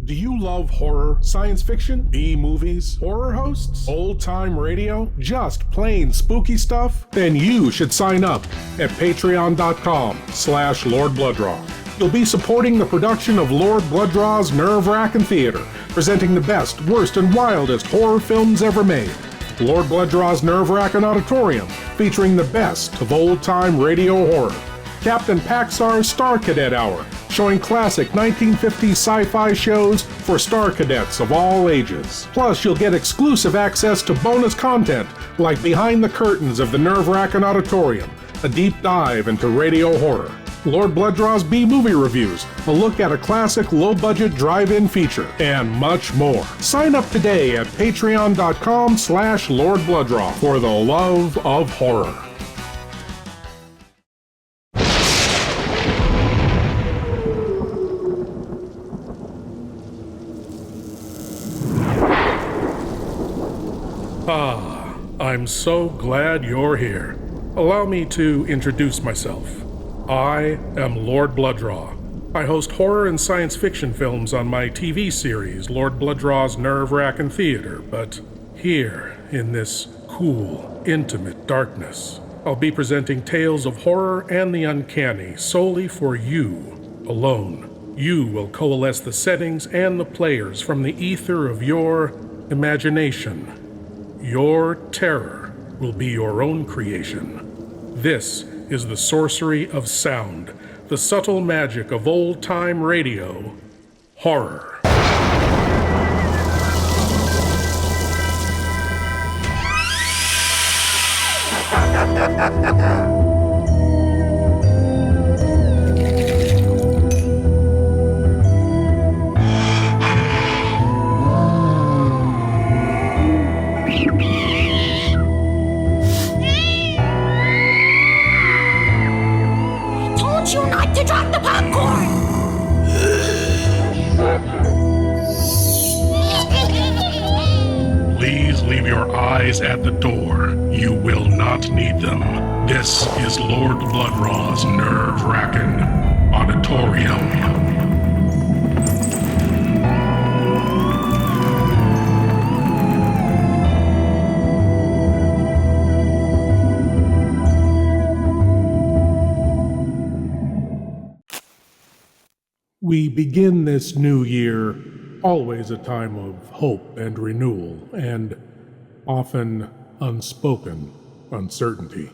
Do you love horror, science fiction, B-movies, horror hosts, old-time radio, just plain spooky stuff? Then you should sign up at patreon.com/Lord Blood-Rah. You'll be supporting the production of Lord Blood-Rah's Wrackin Theater, presenting the best, worst, and wildest horror films ever made. Lord Blood-Rah's Wrackin Auditorium, featuring the best of old-time radio horror. Captain Paxar's Star Cadet Hour, showing classic 1950s sci-fi shows for Star Cadets of all ages. Plus, you'll get exclusive access to bonus content like Behind the Curtains of the Wrackin Auditorium, a deep dive into radio horror, Lord Blood-Rah's B-movie reviews, a look at a classic low-budget drive-in feature, and much more. Sign up today at patreon.com/Lord Blood-Rah for the love of horror. I'm so glad you're here. Allow me to introduce myself. I am Lord Blood-Rah. I host horror and science fiction films on my TV series, Lord Blood-Rah's Wrackin Theater, but here, in this cool, intimate darkness, I'll be presenting tales of horror and the uncanny solely for you alone. You will coalesce the settings and the players from the ether of your imagination. Your terror will be your own creation. This is the sorcery of sound, the subtle magic of old-time radio, horror. At the door. You will not need them. This is Lord Blood-Rah's Wrackin Auditorium. We begin this new year, always a time of hope and renewal, and often unspoken uncertainty,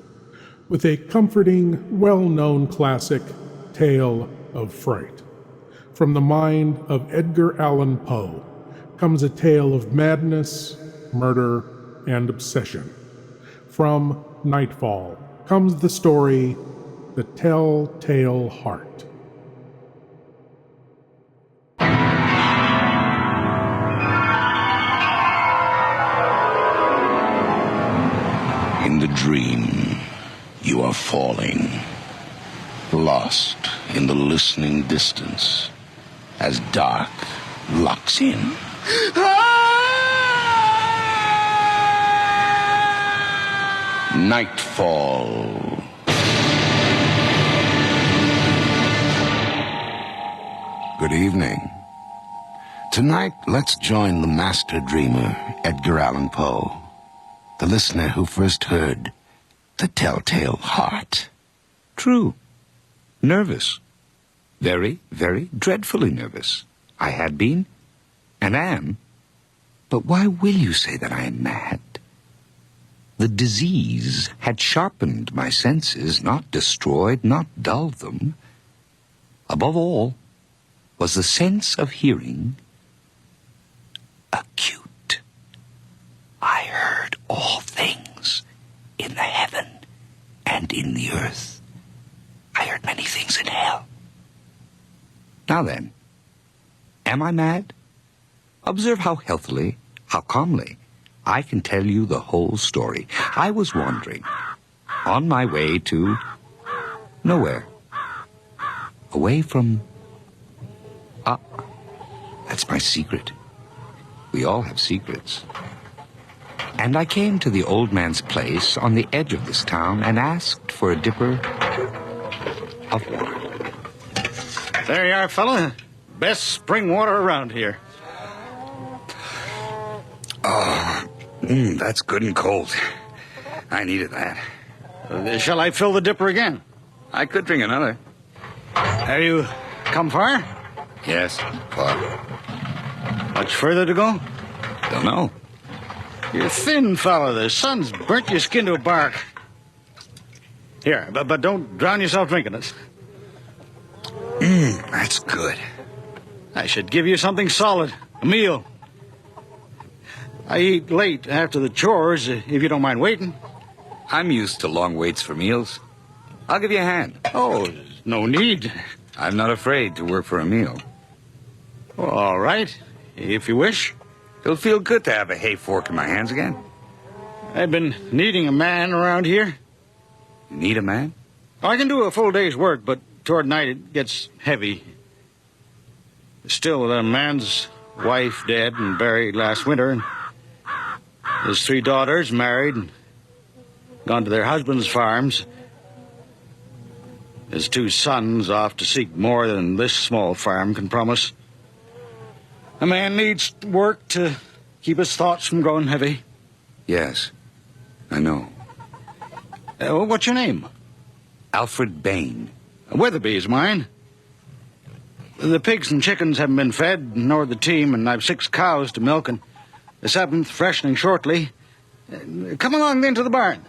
with a comforting, well-known classic tale of fright. From the mind of Edgar Allan Poe comes a tale of madness, murder, and obsession. From Nightfall comes the story, The Tell-Tale Heart. In the dream, you are falling, lost in the listening distance, as dark locks in. Nightfall. Good evening. Tonight, let's join the master dreamer, Edgar Allan Poe, the listener who first heard The Telltale Heart. True. Nervous. Very, very dreadfully nervous. I had been, and am. But why will you say that I am mad? The disease had sharpened my senses, not destroyed, not dulled them. Above all was the sense of hearing acute. I heard all things in the heaven and in the earth. I heard many things in hell. Now then, am I mad? Observe how healthily, how calmly, I can tell you the whole story. I was wandering, on my way to nowhere. Away from... that's my secret. We all have secrets. And I came to the old man's place on the edge of this town and asked for a dipper of water. There you are, fella. Best spring water around here. That's good and cold. I needed that. Shall I fill the dipper again? I could drink another. Have you come far? Yes, far. Much further to go? Don't know. You're thin, fella. The sun's burnt your skin to a bark. Here, but don't drown yourself drinking it. That's good. I should give you something solid. A meal. I eat late after the chores, if you don't mind waiting. I'm used to long waits for meals. I'll give you a hand. Oh, there's no need. I'm not afraid to work for a meal. Well, all right, if you wish. It'll feel good to have a hay fork in my hands again. I've been needing a man around here. You need a man? I can do a full day's work, but toward night it gets heavy. Still, a man's wife dead and buried last winter, and his 3 daughters married and gone to their husbands' farms. His 2 sons off to seek more than this small farm can promise. A man needs work to keep his thoughts from growing heavy. Yes, I know. What's your name? Alfred Bain. Weatherby is mine. The pigs and chickens haven't been fed, nor the team, and I've 6 cows to milk, and the 7th freshening shortly. Come along then to the barn.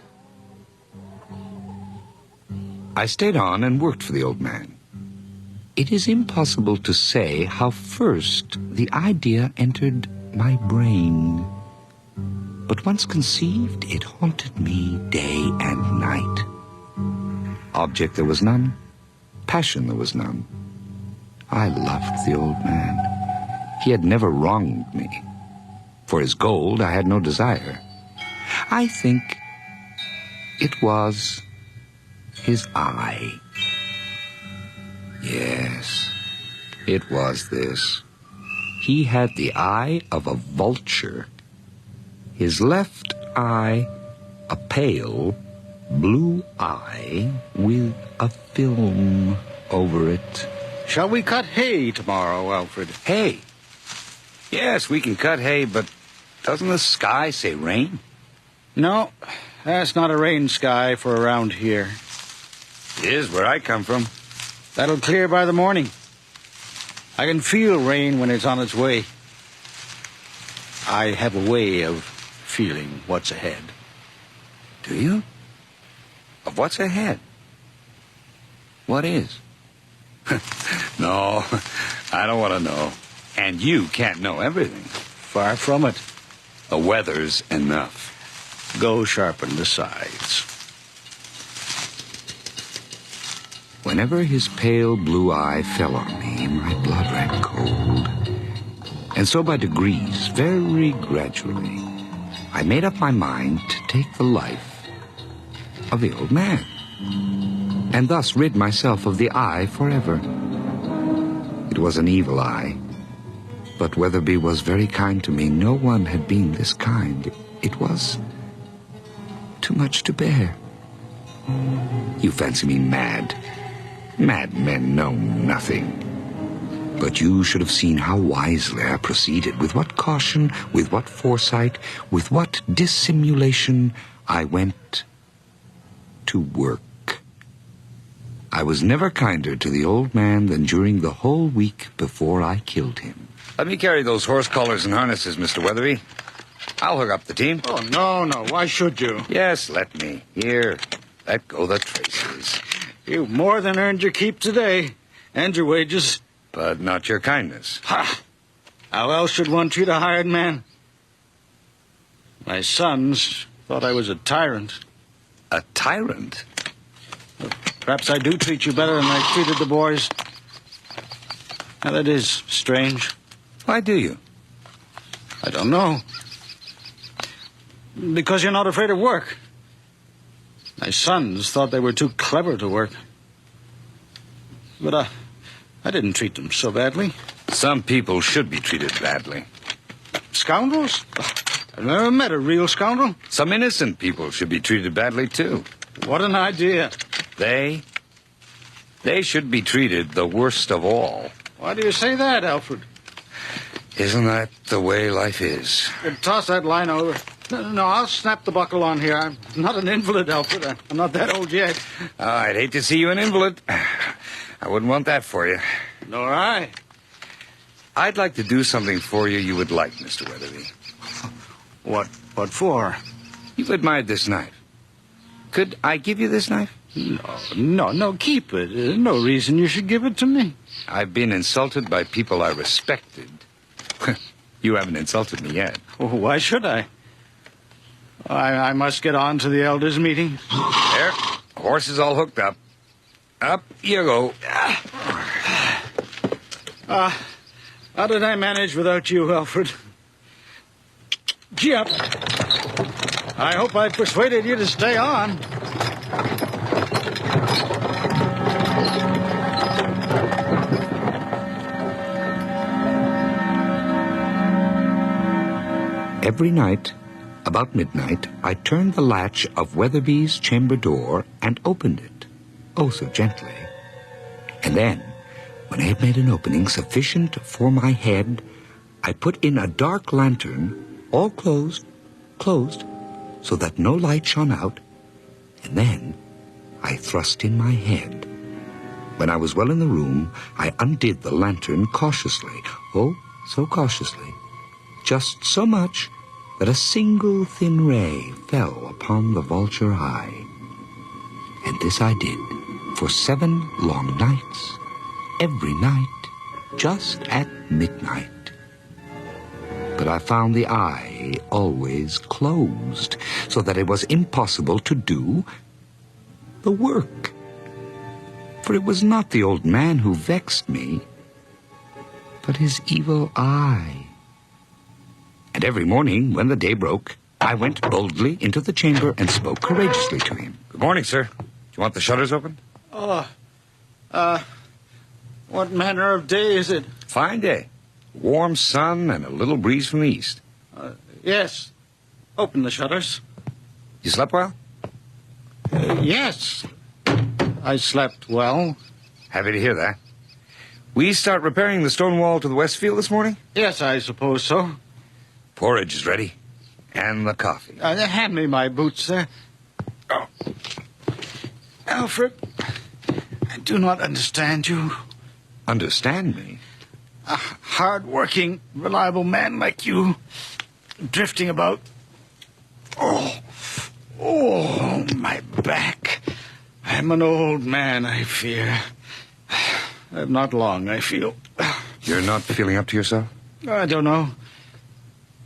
I stayed on and worked for the old man. It is impossible to say how first the idea entered my brain. But once conceived, it haunted me day and night. Object there was none. Passion there was none. I loved the old man. He had never wronged me. For his gold, I had no desire. I think it was his eye. Yes, it was this. He had the eye of a vulture. His left eye, a pale blue eye with a film over it. Shall we cut hay tomorrow, Alfred? Hay? Yes, we can cut hay, but doesn't the sky say rain? No, that's not a rain sky for around here. It is where I come from. That'll clear by the morning. I can feel rain when it's on its way. I have a way of feeling what's ahead. Do you? Of what's ahead? What is? No, I don't want to know. And you can't know everything. Far from it. The weather's enough. Go sharpen the sides. Whenever his pale blue eye fell on me, my blood ran cold. And so by degrees, very gradually, I made up my mind to take the life of the old man, and thus rid myself of the eye forever. It was an evil eye, but Weatherby was very kind to me. No one had been this kind. It was too much to bear. You fancy me mad. Mad men know nothing. But you should have seen how wisely I proceeded, with what caution, with what foresight, with what dissimulation I went to work. I was never kinder to the old man than during the whole week before I killed him. Let me carry those horse collars and harnesses, Mr. Weatherby. I'll hook up the team. Oh, no. Why should you? Yes, let me. Here, let go the traces. You've more than earned your keep today, and your wages. But not your kindness. Ha! How else should one treat a hired man? My sons thought I was a tyrant. A tyrant? Perhaps I do treat you better than I treated the boys. Now, that is strange. Why do you? I don't know. Because you're not afraid of work. My sons thought they were too clever to work. But I didn't treat them so badly. Some people should be treated badly. Scoundrels? I've never met a real scoundrel. Some innocent people should be treated badly, too. What an idea. They should be treated the worst of all. Why do you say that, Alfred? Isn't that the way life is? Toss that line over. No, I'll snap the buckle on here. I'm not an invalid, Alfred. I'm not that old yet. Oh, I'd hate to see you an invalid. I wouldn't want that for you. Nor I. I'd like to do something for you you would like, Mr. Weatherby. What for? You've admired this knife. Could I give you this knife? No, keep it. There's no reason you should give it to me. I've been insulted by people I respected. You haven't insulted me yet. Well, why should I? I must get on to the elders' meeting. There. Horse is all hooked up. Up you go. How did I manage without you, Alfred? Gee up. I hope I persuaded you to stay on. Every night, about midnight, I turned the latch of Weatherby's chamber door and opened it, oh so gently. And then, when I had made an opening sufficient for my head, I put in a dark lantern, all closed, so that no light shone out, and then I thrust in my head. When I was well in the room, I undid the lantern cautiously, oh, so cautiously, just so much that a single thin ray fell upon the vulture eye. And this I did for 7 long nights, every night, just at midnight. But I found the eye always closed, so that it was impossible to do the work. For it was not the old man who vexed me, but his evil eye. And every morning, when the day broke, I went boldly into the chamber and spoke courageously to him. Good morning, sir. Do you want the shutters open? What manner of day is it? Fine day. Warm sun and a little breeze from the east. Yes. Open the shutters. You slept well? Yes. I slept well. Happy to hear that. We start repairing the stone wall to the west field this morning? Yes, I suppose so. Porridge is ready. And the coffee. Hand me my boots, sir. Oh. Alfred, I do not understand you. Understand me? A hard-working, reliable man like you, drifting about. Oh, my back. I'm an old man, I fear. Not long, I feel. You're not feeling up to yourself? I don't know.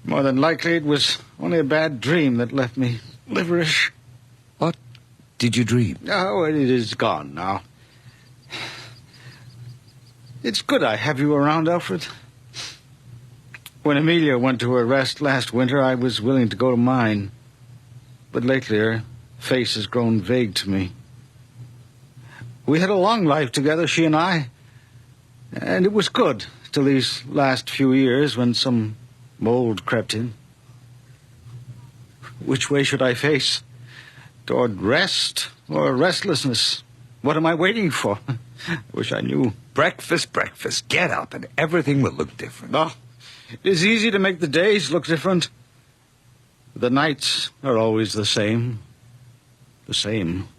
More than likely, it was only a bad dream that left me liverish. What did you dream? Oh, it is gone now. It's good I have you around, Alfred. When Amelia went to her rest last winter, I was willing to go to mine. But lately, her face has grown vague to me. We had a long life together, she and I. And it was good till these last few years when some mold crept in. Which way should I face? Toward rest or restlessness? What am I waiting for? I wish I knew. Breakfast. Get up and everything will look different. Oh, it is easy to make the days look different. The nights are always the same. The same.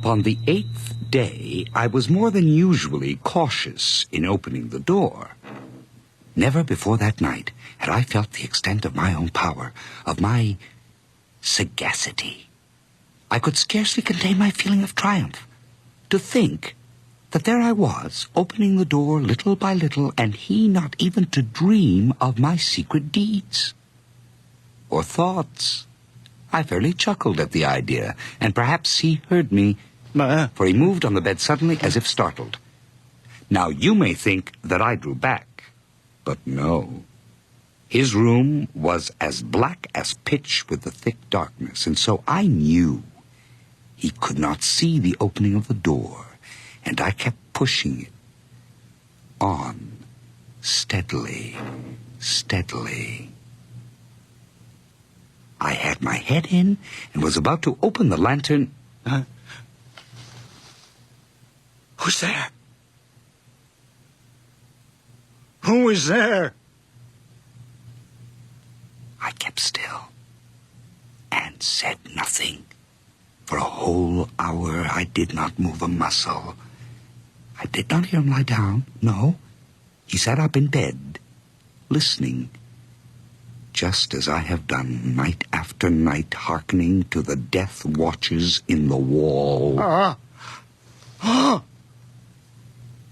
On the 8th day, I was more than usually cautious in opening the door. Never before that night had I felt the extent of my own power, of my sagacity. I could scarcely contain my feeling of triumph. To think that there I was, opening the door little by little, and he not even to dream of my secret deeds or thoughts. I fairly chuckled at the idea, and perhaps he heard me, for he moved on the bed suddenly as if startled. Now you may think that I drew back, but no. His room was as black as pitch with the thick darkness, and so I knew He could not see the opening of the door, and I kept pushing it on, steadily, steadily. I had my head in and was about to open the lantern. Who's there? Who is there? I kept still and said nothing. For a whole hour I did not move a muscle. I did not hear him lie down, no. He sat up in bed, listening, just as I have done night after night, hearkening to the death watches in the wall.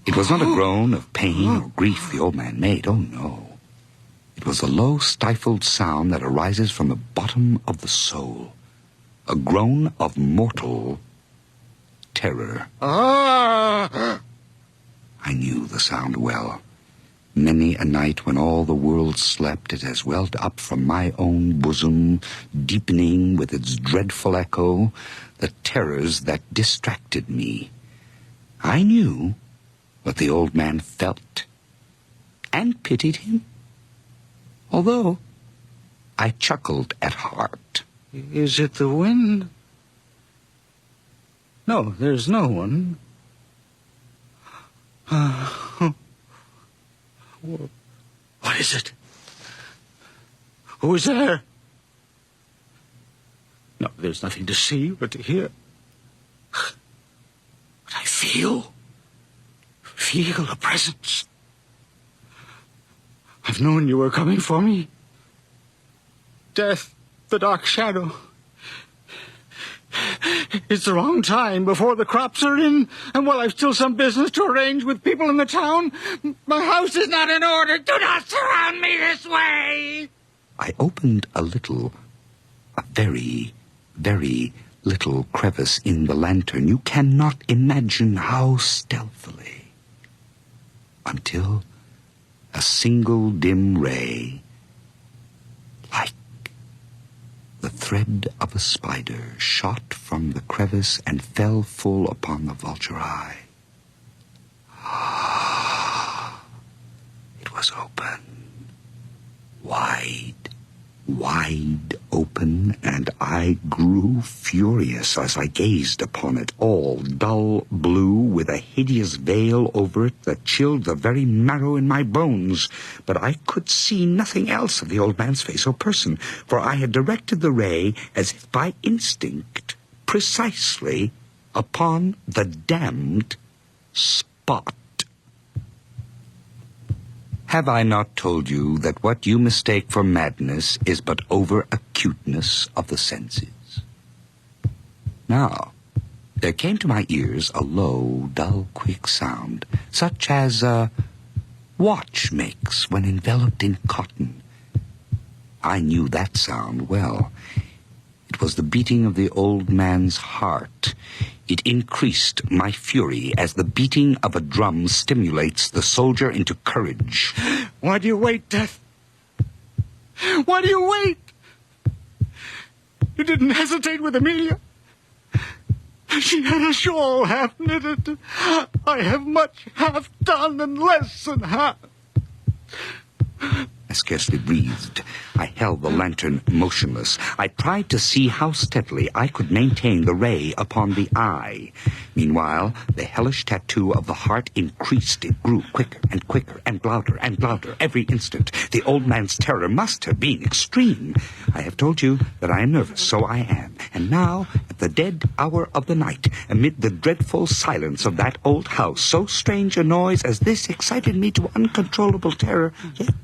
It was not a groan of pain or grief the old man made, oh no. It was a low, stifled sound that arises from the bottom of the soul, a groan of mortal terror. I knew the sound well. Many a night when all the world slept, it has welled up from my own bosom, deepening with its dreadful echo the terrors that distracted me. I knew what the old man felt, and pitied him, although I chuckled at heart. Is it the wind? No, there's no one. What is it? Who is there? No, there's nothing to see but to hear. But I feel a presence. I've known you were coming for me. Death, the dark shadow. It's the wrong time before the crops are in, and while I've still some business to arrange with people in the town, my house is not in order. Do not surround me this way! I opened a very, very little crevice in the lantern. You cannot imagine how stealthily. Until a single dim ray, like the thread of a spider, shot from the crevice and fell full upon the vulture eye. It was open, wide open, and I grew furious as I gazed upon it, all dull blue, with a hideous veil over it that chilled the very marrow in my bones. But I could see nothing else of the old man's face or person, for I had directed the ray, as if by instinct, precisely upon the damned spot. Have I not told you that what you mistake for madness is but over-acuteness of the senses? Now, there came to my ears a low, dull, quick sound, such as a watch makes when enveloped in cotton. I knew that sound well. It was the beating of the old man's heart. It increased my fury as the beating of a drum stimulates the soldier into courage. Why do you wait, Death? Why do you wait? You didn't hesitate with Amelia. She had a shawl half knitted. I have much half done and less than half. I scarcely breathed. I held the lantern motionless. I tried to see how steadily I could maintain the ray upon the eye. Meanwhile, the hellish tattoo of the heart increased. It grew quicker and quicker and louder every instant. The old man's terror must have been extreme. I have told you that I am nervous, so I am. And now, at the dead hour of the night, amid the dreadful silence of that old house, so strange a noise as this excited me to uncontrollable terror. Yet,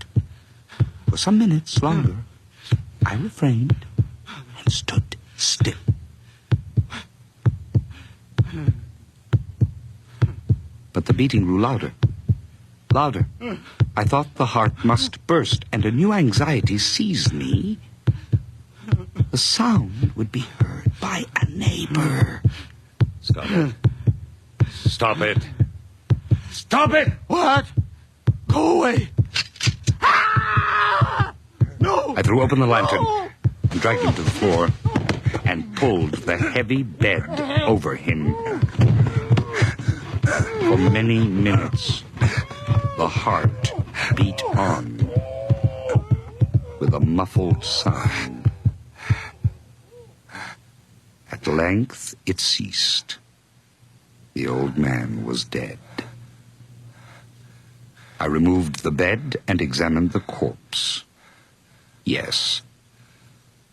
for some minutes longer, I refrained and stood still. But the beating grew louder. I thought the heart must burst, and a new anxiety seized me. The sound would be heard by a neighbor. Stop it. Stop it. Stop it! What? Go away! No! I threw open the lantern and dragged him to the floor and pulled the heavy bed over him. For many minutes, the heart beat on with a muffled sound. At length, it ceased. The old man was dead. I removed the bed and examined the corpse. Yes,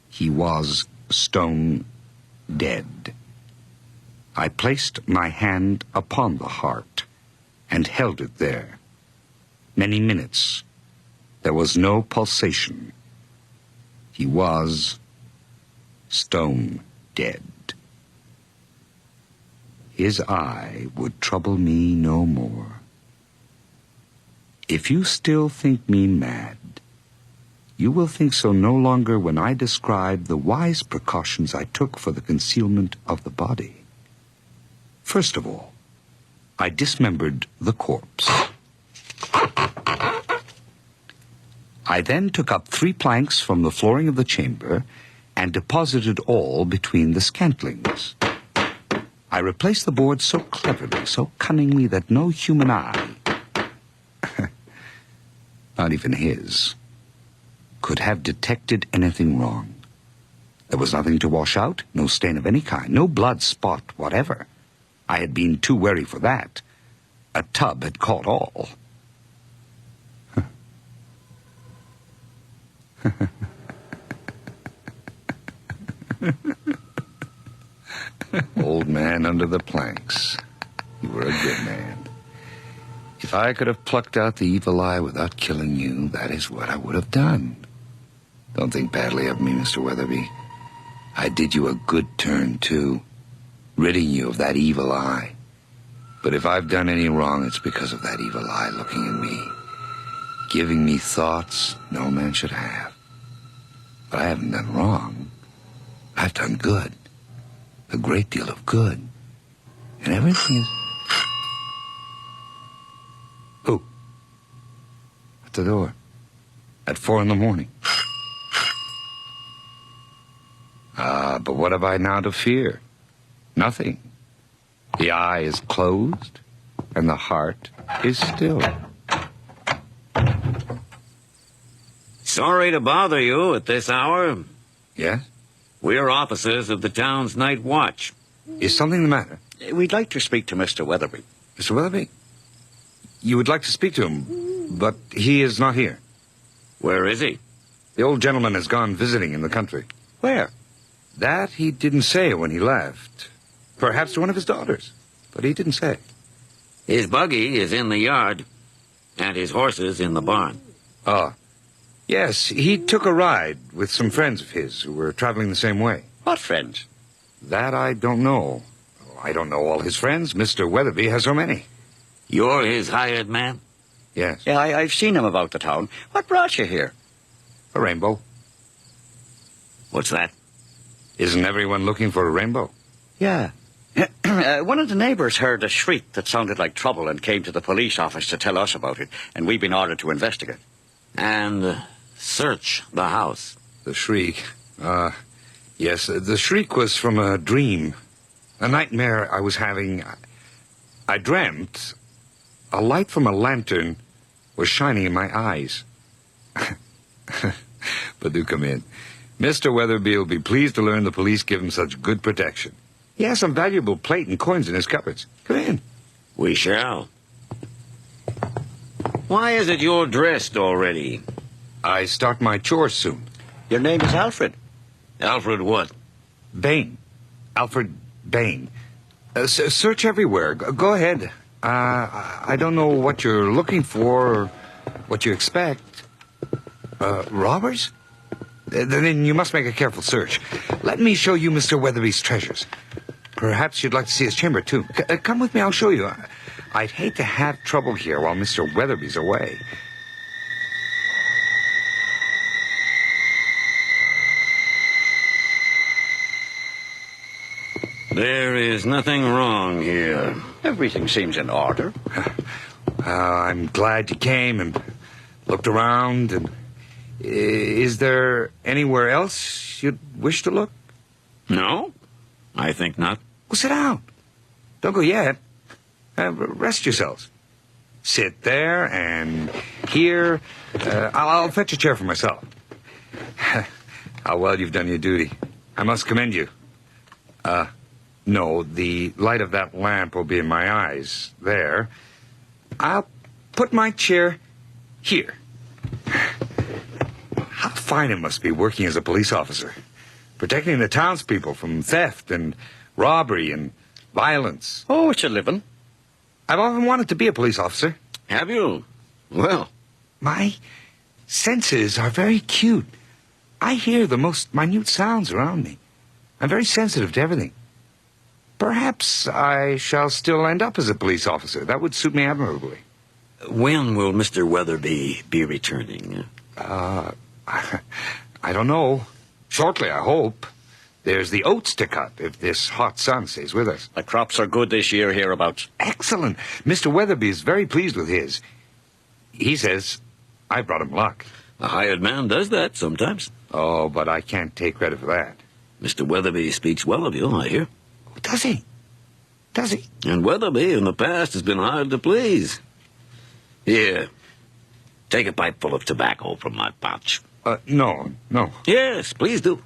he was stone dead. I placed my hand upon the heart and held it there. Many minutes. There was no pulsation. He was stone dead. His eye would trouble me no more. If you still think me mad, you will think so no longer when I describe the wise precautions I took for the concealment of the body. First of all, I dismembered the corpse. I then took up 3 planks from the flooring of the chamber and deposited all between the scantlings. I replaced the boards so cleverly, so cunningly, that no human eye, not even his, could have detected anything wrong. There was nothing to wash out, no stain of any kind, no blood spot whatever. I had been too wary for that. A tub had caught all. Old man under the planks. You were a good man. If I could have plucked out the evil eye without killing you, that is what I would have done. Don't think badly of me, Mr. Weatherby. I did you a good turn, too, ridding you of that evil eye. But if I've done any wrong, it's because of that evil eye looking at me, giving me thoughts no man should have. But I haven't done wrong. I've done good. A great deal of good. And everything is... Who? At the door. At 4 a.m. But what have I now to fear? Nothing. The eye is closed, and the heart is still. Sorry to bother you at this hour. Yes? We're officers of the town's night watch. Is something the matter? We'd like to speak to Mr. Weatherby. Mr. Weatherby? You would like to speak to him, but he is not here. Where is he? The old gentleman has gone visiting in the country. Where? That he didn't say when he left. Perhaps to one of his daughters, but he didn't say. His buggy is in the yard, and his horses in the barn. Ah. Yes, he took a ride with some friends of his who were traveling the same way. What friends? That I don't know. I don't know all his friends. Mr. Weatherby has so many. You're his hired man? Yes. Yeah, I've seen him about the town. What brought you here? A rainbow. What's that? Isn't everyone looking for a rainbow? Yeah. One of the neighbors heard a shriek that sounded like trouble and came to the police office to tell us about it, and we've been ordered to investigate. And search the house. The shriek. Yes, the shriek was from a dream. A nightmare I was having. I dreamt a light from a lantern was shining in my eyes. But do come in. Mr. Weatherby will be pleased to learn the police give him such good protection. He has some valuable plate and coins in his cupboards. Come in. We shall. Why is it you're dressed already? I start my chores soon. Your name is Alfred. Alfred what? Bain. Alfred Bain. Search everywhere. Go ahead. I don't know what you're looking for or what you expect. Robbers? Then you must make a careful search. Let me show you Mr. Weatherby's treasures. Perhaps you'd like to see his chamber, too. Come with me, I'll show you. I'd hate to have trouble here while Mr. Weatherby's away. There is nothing wrong here. Everything seems in order. I'm glad you came and looked around. And is there anywhere else you'd wish to look? No, I think not. Well, sit down. Don't go yet. Rest yourselves. Sit there and here. I'll fetch a chair for myself. How well you've done your duty. I must commend you. No, the light of that lamp will be in my eyes. There. I'll put my chair here. How fine it must be working as a police officer. Protecting the townspeople from theft and robbery and violence. Oh, it's a living. I've often wanted to be a police officer. Have you? Well, My senses are very cute. I hear the most minute sounds around me. I'm very sensitive to everything. Perhaps I shall still end up as a police officer. That would suit me admirably. when will Mr. Weatherby be returning? I don't know. Shortly, I hope. There's the oats to cut if this hot sun stays with us. The crops are good this year hereabouts. Excellent. Mr. Weatherby is very pleased with his. He says I brought him luck. A hired man does that sometimes. Oh, but I can't take credit for that. Mr. Weatherby speaks well of you, I hear. Does he? Does he? And Weatherby in the past has been hard to please. Here, take a pipe full of tobacco from my pouch. No. Yes, please do.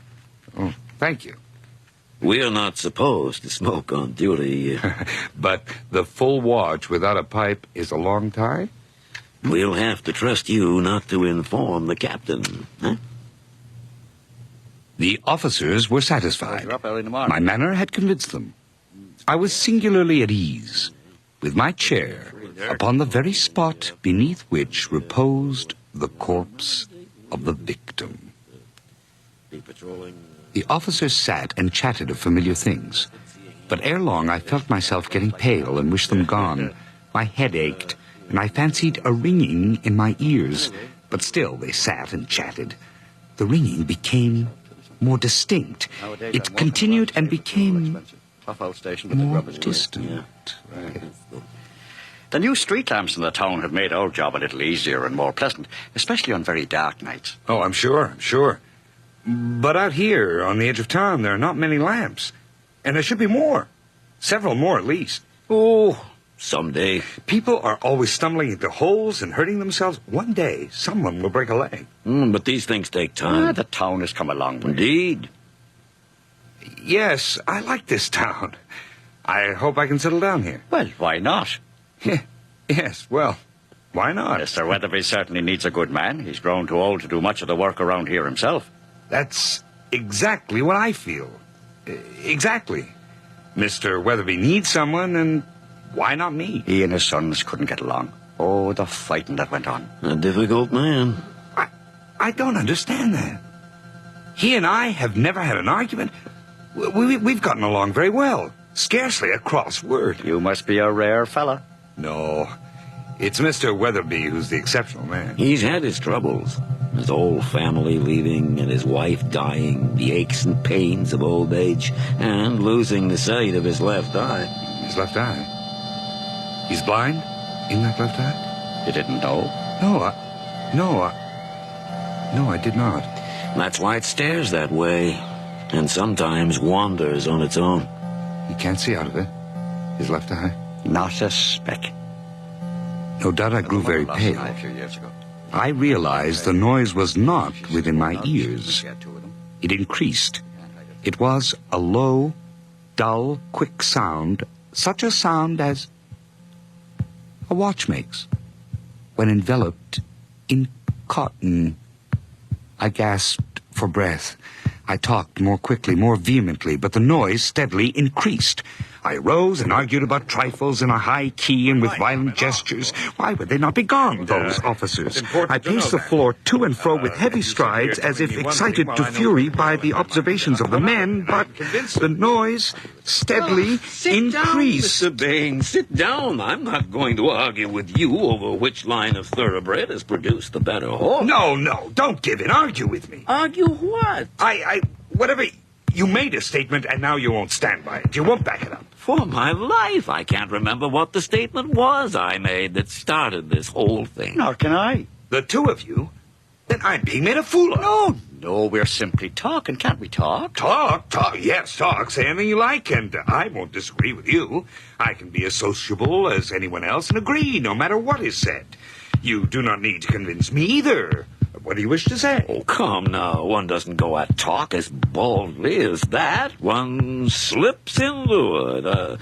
Oh, thank you. We're not supposed to smoke on duty. But the full watch without a pipe is a long time? We'll have to trust you not to inform the captain, huh? The officers were satisfied. You're up early in the morning. My manner had convinced them. I was singularly at ease, with my chair upon the very spot beneath which reposed the corpse of the victim. The officers sat and chatted of familiar things, but ere long I felt myself getting pale and wished them gone. My head ached, and I fancied a ringing in my ears, but still they sat and chatted. The ringing became more distinct. It continued and became more distant. The new street lamps in the town have made our job a little easier and more pleasant, especially on very dark nights. Oh, I'm sure. But out here, on the edge of town, there are not many lamps. And there should be more. Several more, at least. Oh, someday. People are always stumbling into holes and hurting themselves. One day, someone will break a leg. But these things take time. The town has come a long way. Indeed. Yes, I like this town. I hope I can settle down here. Well, why not? Yes, well, why not? Mr. Weatherby certainly needs a good man. He's grown too old to do much of the work around here himself. That's exactly what I feel. Exactly. Mr. Weatherby needs someone, and why not me? He and his sons couldn't get along. Oh, the fighting that went on. A difficult man. I don't understand that. He and I have never had an argument. We've gotten along very well. Scarcely a cross word. You must be a rare fella. No, it's Mr. Weatherby who's the exceptional man. He's had his troubles. His whole family leaving and his wife dying, the aches and pains of old age, and losing the sight of his left eye. His left eye? He's blind in that left eye? You didn't know? No, I did not. That's why it stares that way, and sometimes wanders on its own. He can't see out of it. His left eye? Not a speck. No doubt I grew very pale. A few years ago. I realized the noise was not within my ears. It increased. It was a low, dull, quick sound, such a sound as a watch makes when enveloped in cotton. I gasped for breath. I talked more quickly, more vehemently, but the noise steadily increased. I rose and argued about trifles in a high key and with violent gestures. Why would they not be gone, those officers? I paced the floor to and fro with heavy strides, as if excited to fury by the observations of the men, but the noise steadily increased. Mr. Bain, sit down. I'm not going to argue with you over which line of thoroughbred has produced the better horse. No, don't give in. Argue with me. Argue what? Whatever. You made a statement, and now you won't stand by it. You won't back it up. For my life, I can't remember what the statement was I made that started this whole thing. Nor can I. The two of you Then I'm being made a fool of. No, we're simply talking. Can't we talk? Talk, yes, talk. Say anything you like, and I won't disagree with you. I can be as sociable as anyone else and agree no matter what is said. You do not need to convince me either. What do you wish to say? Oh, come now. One doesn't go at talk as boldly as that. One slips into it.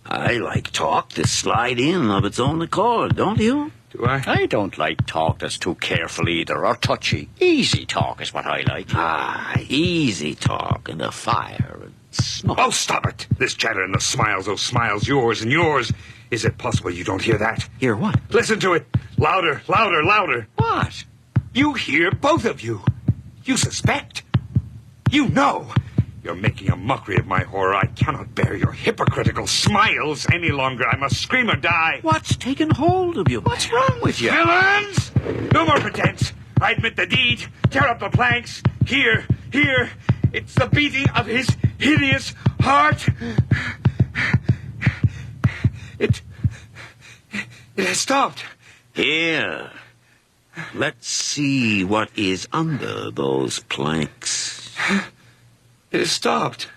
I like talk to slide in of its own accord, don't you? Do I? I don't like talk that's too careful either, or touchy. Easy talk is what I like. Ah, easy talk and a fire and smoke. Oh, stop it. This chatter and the smiles, those smiles, yours and yours. Is it possible you don't hear that? Hear what? Listen to it. Louder, louder, louder. What? You hear, both of you. You suspect. You know. You're making a mockery of my horror. I cannot bear your hypocritical smiles any longer. I must scream or die. What's taken hold of you? What's wrong with you? Villains! No more pretense. I admit the deed. Tear up the planks. Here. It's the beating of his hideous heart. It has stopped. Here. Let's see what is under those planks. It has stopped.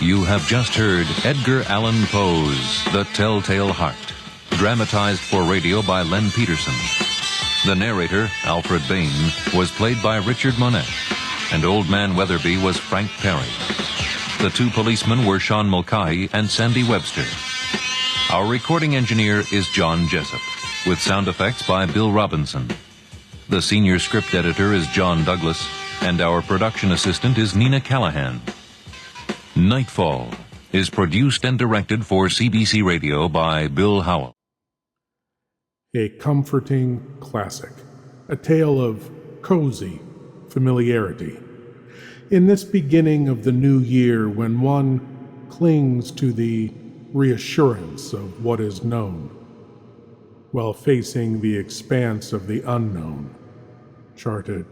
You have just heard Edgar Allan Poe's The Telltale Heart, dramatized for radio by Len Peterson. The narrator, Alfred Bain, was played by Richard Monette, and Old Man Weatherby was Frank Perry. The two policemen were Sean Mulcahy and Sandy Webster. Our recording engineer is John Jessup, with sound effects by Bill Robinson. The senior script editor is John Douglas, and our production assistant is Nina Callahan. Nightfall is produced and directed for CBC Radio by Bill Howell. A comforting classic, a tale of cozy familiarity. In this beginning of the new year, when one clings to the reassurance of what is known, while facing the expanse of the unknown, charted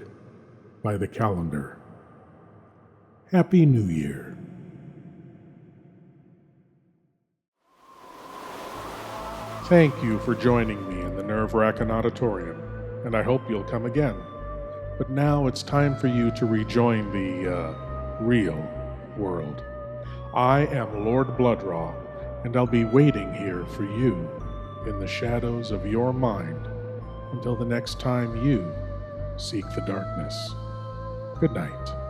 by the calendar. Happy New Year. Thank you for joining me in the Wrackin Auditorium, and I hope you'll come again. But now it's time for you to rejoin the, real world. I am Lord Blood-Rah, and I'll be waiting here for you in the shadows of your mind until the next time you seek the darkness. Good night.